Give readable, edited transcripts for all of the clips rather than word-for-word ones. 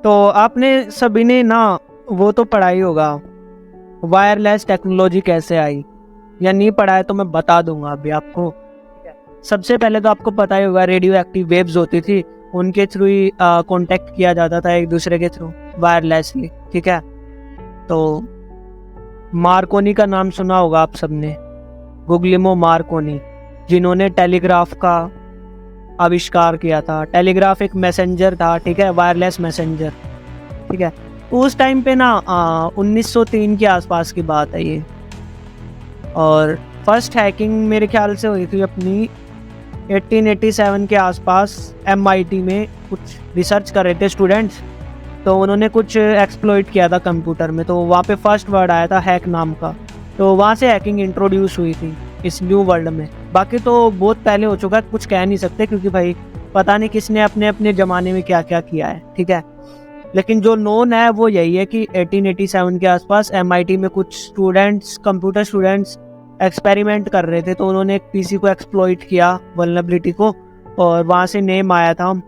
तो आपने सभी ने ना वो तो पढ़ा ही होगा, वायरलेस टेक्नोलॉजी कैसे आई, या नहीं पढ़ा है तो मैं बता दूंगा अभी आपको। सबसे पहले तो आपको पता ही होगा, रेडियो एक्टिव वेव्स होती थी, उनके थ्रू ही कांटेक्ट किया जाता था एक दूसरे के थ्रू वायरलेसली। ठीक है, तो मार्कोनी का नाम सुना होगा आप सबने, गुग्लिमो मार्कोनी, जिन्होंने टेलीग्राफ का आविष्कार किया था। टेलीग्राफ एक मैसेंजर था, ठीक है, वायरलेस मैसेंजर। ठीक है, उस टाइम पे ना 1903 के आसपास की बात है ये। और फर्स्ट हैकिंग मेरे ख्याल से हुई थी अपनी 1887 के आसपास। MIT में कुछ रिसर्च कर रहे थे स्टूडेंट्स, तो उन्होंने कुछ एक्सप्लॉइट किया था कंप्यूटर में, तो वहाँ पे फर्स्ट वर्ड आया था हैक नाम का। तो वहाँ से हैकिंग इंट्रोड्यूस हुई थी इस न्यू वर्ल्ड में। बाकी तो बहुत पहले हो चुका है, कुछ कह नहीं सकते, क्योंकि भाई पता नहीं किसने अपने अपने ज़माने में क्या क्या किया है। ठीक है, लेकिन जो नोन है वो यही है कि 1887 के आसपास MIT में कुछ स्टूडेंट्स, कंप्यूटर स्टूडेंट्स एक्सपेरिमेंट कर रहे थे, तो उन्होंने एक पीसी को एक्सप्लॉइट किया, वल्नरेबिलिटी को, और वहाँ से नेम आया था।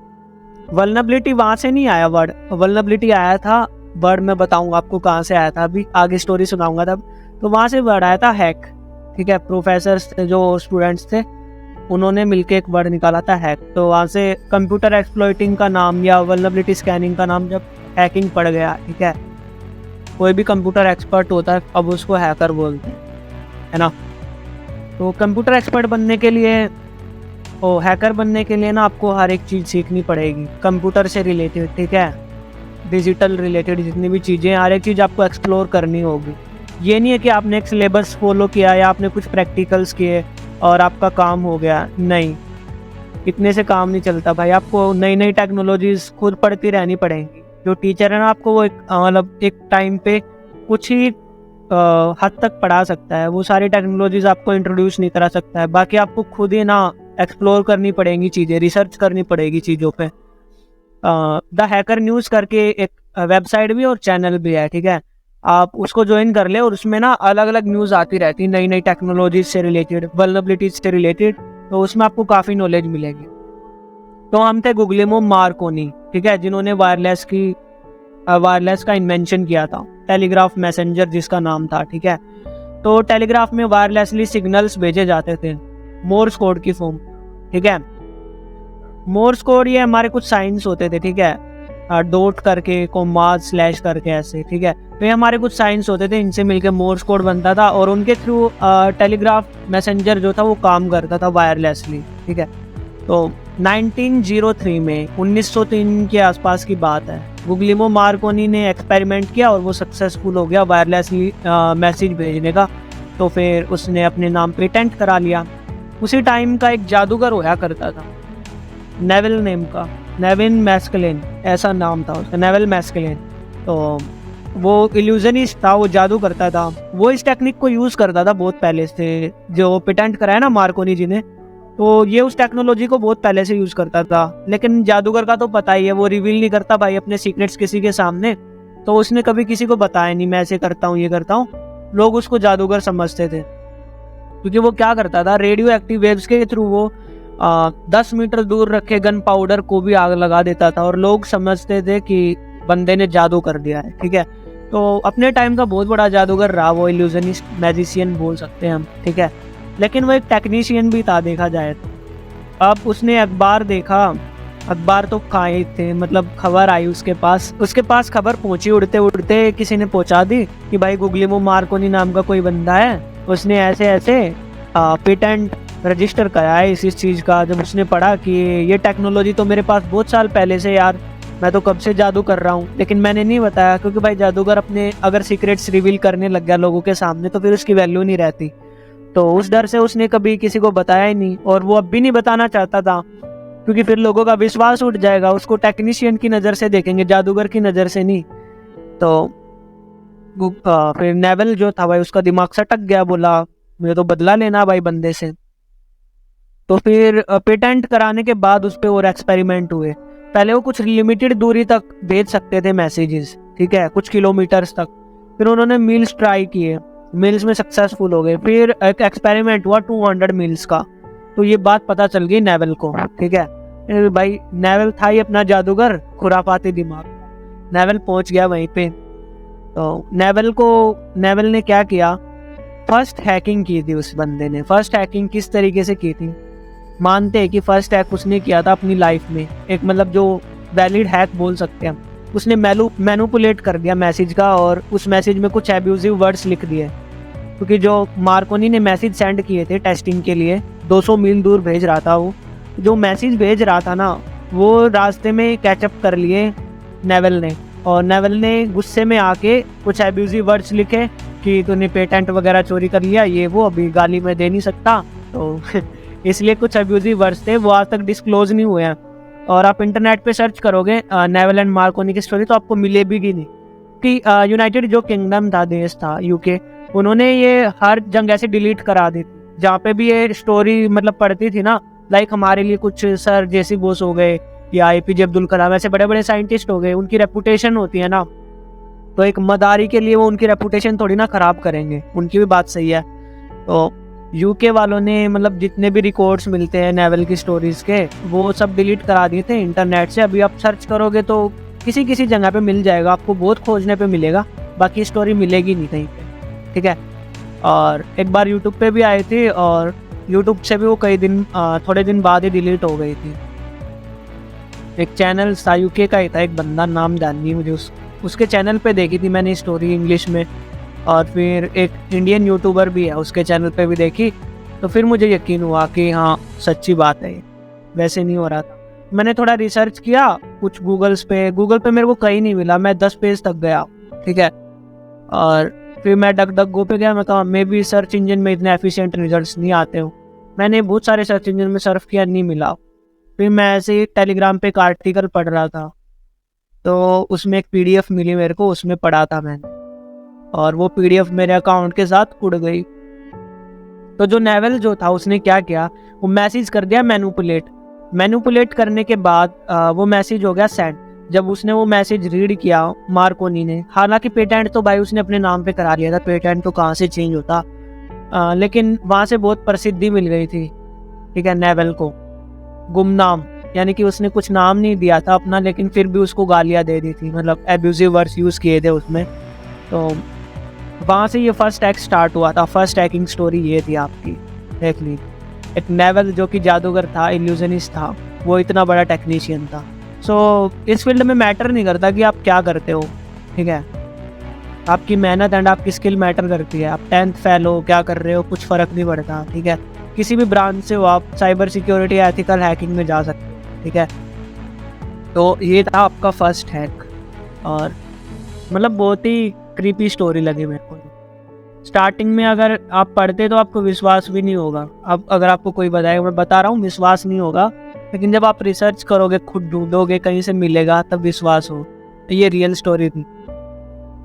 वल्नरेबिलिटी वहाँ से नहीं आया वर्ड, वल्नरेबिलिटी आया था वर्ड, मैं बताऊंगा आपको कहाँ से आया था, अभी आगे स्टोरी सुनाऊंगा तब। तो वहाँ से वर्ड आया था हैक। ठीक है, प्रोफेसर जो स्टूडेंट्स थे उन्होंने मिलके एक वर्ड निकाला था हैक। तो वहाँ से कंप्यूटर एक्सप्लॉइटिंग का नाम या वल्नरेबिलिटी स्कैनिंग का नाम जब हैकिंग पड़ गया, ठीक है, कोई भी कंप्यूटर एक्सपर्ट होता है अब उसको हैकर बोलते हैं, है ना। तो कंप्यूटर एक्सपर्ट बनने के लिए और हैकर बनने के लिए ना आपको हर एक चीज़ सीखनी पड़ेगी कंप्यूटर से रिलेटेड। ठीक है, डिजिटल रिलेटेड जितनी भी चीज़ें, हर एक चीज़ आपको एक्सप्लोर करनी होगी। ये नहीं है कि आपने एक सिलेबस फॉलो किया या आपने कुछ प्रैक्टिकल्स किए और आपका काम हो गया, नहीं, इतने से काम नहीं चलता भाई। आपको नई नई टेक्नोलॉजीज खुद पढ़ती रहनी पड़ेंगी। जो टीचर है ना आपको वो मतलब एक टाइम पे कुछ ही हद तक पढ़ा सकता है, वो सारी टेक्नोलॉजीज आपको इंट्रोड्यूस नहीं करा सकता है। बाकी आपको खुद ही ना एक्सप्लोर करनी पड़ेंगी चीज़ें, रिसर्च करनी पड़ेगी चीज़ों पे। द हैकर न्यूज़ करके एक वेबसाइट भी और चैनल भी है, ठीक है, आप उसको ज्वाइन कर ले, और उसमें ना अलग अलग न्यूज़ आती रहती है नई नई टेक्नोलॉजीज से रिलेटेड, वल्नरेबिलिटीज से रिलेटेड, तो उसमें आपको काफ़ी नॉलेज मिलेगी। तो हम थे गुग्लिमो मार्कोनी, ठीक है, जिन्होंने वायरलेस का इन्वेंशन किया था, टेलीग्राफ मैसेंजर जिसका नाम था। ठीक है, तो टेलीग्राफ में वायरलेसली सिग्नल्स भेजे जाते थे मोर्स कोड की फॉर्म। ठीक है, मोर्स कोड ये हमारे कुछ साइंस होते थे, ठीक है, डॉट करके, कोमास, स्लैश करके, ऐसे। ठीक है, तो ये हमारे कुछ साइंस होते थे, इनसे मिलकर मोर्स कोड बनता था, और उनके थ्रू टेलीग्राफ मैसेंजर जो था वो काम करता था वायरलेसली। ठीक है, तो 1903 में 1903 के आसपास की बात है, गुग्लिमो मार्कोनी ने एक्सपेरिमेंट किया और वो सक्सेसफुल हो गया वायरलेसली मैसेज भेजने का। तो फिर उसने अपने नाम पेटेंट करा लिया। उसी टाइम का एक जादूगर होया करता था, नेविल नेम का, नेविन मैस्कलिन ऐसा नाम था उसका, नेविल मैस्कलिन। तो वो इल्यूजनिस्ट था, वो जादू करता था, वो इस टेक्निक को यूज़ करता था बहुत पहले से, जो पेटेंट कराया ना मार्कोनी जी ने, तो ये उस टेक्नोलॉजी को बहुत पहले से यूज़ करता था। लेकिन जादूगर का तो पता ही है, वो रिवील नहीं करता भाई अपने सीक्रेट्स किसी के सामने, तो उसने कभी किसी को बताया नहीं, मैं ऐसे करता हूँ, ये करता हूँ। लोग उसको जादूगर समझते थे, क्योंकि वो क्या करता था, रेडियो एक्टिव वेव्स के थ्रू वो 10 मीटर दूर रखे गन पाउडर को भी आग लगा देता था, और लोग समझते थे कि बंदे ने जादू कर दिया है। ठीक है, तो अपने टाइम का बहुत बड़ा जादूगर रहा वो, इल्यूजनिस्ट, मैजिशियन बोल सकते हैं हम। ठीक है, लेकिन वो एक टेक्नीशियन भी था देखा जाए तो। अब उसने अखबार देखा, अखबार तो खाए थे, मतलब खबर आई उसके पास खबर पहुंची, उड़ते उड़ते किसी ने पहुंचा दी कि भाई गुग्लिमो मार्कोनी नाम का कोई बंदा है, उसने ऐसे ऐसे पेटेंट रजिस्टर कराया है इस चीज़ का। जब उसने पढ़ा कि ये टेक्नोलॉजी तो मेरे पास बहुत साल पहले से, यार मैं तो कब से जादू कर रहा हूँ, लेकिन मैंने नहीं बताया, क्योंकि भाई जादूगर अपने अगर सीक्रेट्स रिवील करने लग गया लोगों के सामने तो फिर उसकी वैल्यू नहीं रहती। तो उस डर से उसने कभी किसी को बताया ही नहीं, और वो अब भी नहीं बताना चाहता था, क्योंकि फिर लोगों का विश्वास उठ जाएगा, उसको टेक्नीशियन की नज़र से देखेंगे, जादूगर की नज़र से नहीं। तो फिर नेवल जो था भाई, उसका दिमाग सटक गया, बोला मुझे तो बदला लेना भाई बंदे से। तो फिर पेटेंट कराने के बाद उस पर और एक्सपेरिमेंट हुए। पहले वो कुछ लिमिटेड दूरी तक भेज सकते थे मैसेजेस, ठीक है, कुछ किलोमीटर्स तक। फिर उन्होंने मील्स ट्राई किए, मील्स में सक्सेसफुल हो गए। फिर एक एक्सपेरिमेंट हुआ 200 मील्स का, तो ये बात पता चल गई नेवल को। ठीक है, भाई नेवल था ही अपना जादूगर, खुराफाती दिमाग। नेवल पहुंच गया वहीं पे। तो नेवल ने क्या किया, फर्स्ट हैकिंग की थी उस बंदे ने। फर्स्ट हैकिंग किस तरीके से की थी, मानते हैं कि फर्स्ट हैक उसने किया था अपनी लाइफ में, एक मतलब जो वैलिड हैक बोल सकते हैं। उसने मैनुपुलेट कर दिया मैसेज का, और उस मैसेज में कुछ एब्यूजिव वर्ड्स लिख दिए, क्योंकि जो मार्कोनी ने मैसेज सेंड किए थे टेस्टिंग के लिए, 200 मील दूर भेज रहा था वो। जो मैसेज भेज रहा था ना, वो रास्ते में कैचअप कर लिए नेवल ने, और नेवल ने गुस्से में आके कुछ एब्यूजिव वर्ड्स लिखे कि तूने पेटेंट वगैरह चोरी कर लिया, ये वो, अभी गाली में दे नहीं सकता। तो इसलिए कुछ एब्यूजिव वर्ड्स थे, वो आज तक डिस्क्लोज नहीं हुए हैं। और आप इंटरनेट पे सर्च करोगे नेवल एंड मार्कोनी की स्टोरी, तो आपको मिलेगी नहीं। कि यूनाइटेड जो किंगडम था, देश था यूके, उन्होंने ये हर जंग ऐसे डिलीट करा दी थी जहाँ पे भी ये स्टोरी मतलब पढ़ती थी ना। लाइक हमारे लिए कुछ सर जेसी बोस हो गए या एपीजे अब्दुल कलाम, ऐसे बड़े बड़े साइंटिस्ट हो गए, उनकी रेपुटेशन होती है ना, तो एक मदारी के लिए वो उनकी रेपुटेशन थोड़ी ना खराब करेंगे, उनकी भी बात सही है। तो यूके वालों ने मतलब जितने भी रिकॉर्ड्स मिलते हैं नेवल की स्टोरीज के, वो सब डिलीट करा दिए थे इंटरनेट से। अभी आप सर्च करोगे तो किसी किसी जगह पे मिल जाएगा, आपको बहुत खोजने पे मिलेगा, बाकी स्टोरी मिलेगी नहीं कहीं पे, ठीक है। और एक बार यूट्यूब पे भी आई थी, और यूट्यूब से भी वो थोड़े दिन बाद ही डिलीट हो गई थी। एक चैनल था यूके का ही था, एक बंदा, नाम जान नहीं मुझे, उसके चैनल पे देखी थी मैंने स्टोरी इंग्लिश में। और फिर एक इंडियन यूट्यूबर भी है, उसके चैनल पे भी देखी, तो फिर मुझे यकीन हुआ कि हाँ सच्ची बात है, वैसे नहीं हो रहा था। मैंने थोड़ा रिसर्च किया कुछ गूगल पे मेरे को कहीं नहीं मिला, मैं 10 पेज तक गया, ठीक है। और फिर मैं डक पे गया, मैं कहा मे बी सर्च इंजन में इतने एफिशिएंट रिजल्ट्स नहीं आते हो। मैंने बहुत सारे सर्च इंजन में सर्फ किया, नहीं मिला। फिर मैं ऐसे ही टेलीग्राम पे एक आर्टिकल पढ़ रहा था, तो उसमें एक पीडीएफ मिली मेरे को, उसमें पढ़ा था मैंने, और वो पीडीएफ मेरे अकाउंट के साथ उड़ गई। तो जो नेवल जो था, उसने क्या किया, वो मैसेज कर दिया मैनुपुलेट करने के बाद वो मैसेज हो गया सेंड। जब उसने वो मैसेज रीड किया मार्कोनी ने, हालांकि पेटेंट तो भाई उसने अपने नाम पे करा लिया था, पेटेंट तो कहाँ से चेंज होता, लेकिन वहाँ से बहुत प्रसिद्धि मिल गई थी, ठीक है, नेवल को। गुमनाम, यानी कि उसने कुछ नाम नहीं दिया था अपना, लेकिन फिर भी उसको गालियाँ दे दी थी, मतलब एब्यूजिव वर्ड्स यूज़ किए थे उसमें। तो वहाँ से ये फर्स्ट हैक स्टार्ट हुआ था। फर्स्ट हैकिंग स्टोरी ये थी आपकी, देख ली। एक नेवल जो कि जादूगर था, इल्यूजनिस्ट था, वो इतना बड़ा टेक्नीशियन था। सो इस फील्ड में मैटर नहीं करता कि आप क्या करते हो, ठीक है, आपकी मेहनत एंड आपकी स्किल मैटर करती है। आप 10th फेल हो, क्या कर रहे हो, कुछ फ़र्क नहीं पड़ता, ठीक है। किसी भी ब्रांच से हो आप, साइबर सिक्योरिटी या एथिकल हैकिंग में जा सकते हो, ठीक है। तो ये था आपका फर्स्ट हैक, और मतलब बहुत ही क्रीपी स्टोरी लगी मेरे को। स्टार्टिंग में अगर आप पढ़ते तो आपको विश्वास भी नहीं होगा, अब अगर आपको कोई बताएगा, मैं बता रहा हूँ, विश्वास नहीं होगा, लेकिन जब आप रिसर्च करोगे, खुद ढूंढोगे, कहीं से मिलेगा, तब विश्वास हो। ये रियल स्टोरी थी,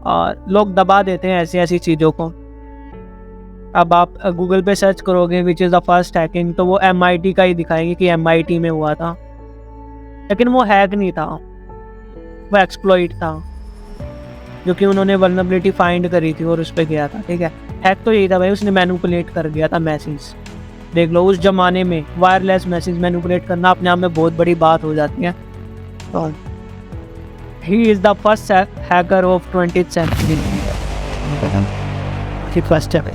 और लोग दबा देते हैं ऐसी ऐसी चीज़ों को। अब आप गूगल पे सर्च करोगे which is the first hacking, तो वो MIT का ही दिखाएंगे कि MIT में हुआ था, लेकिन वो हैक नहीं था, वो एक्सप्लॉइट था, जो कि उन्होंने वल्नरेबिलिटी फाइंड करी थी और उस पर गया था, ठीक है। हैक तो यही था भाई, उसने मैनुपुलेट कर दिया था मैसेज। देख लो, उस जमाने में वायरलेस मैसेज मैनुपुलेट करना अपने आप में बहुत बड़ी बात हो जाती है। तो he is the first hacker of 20th century, first है।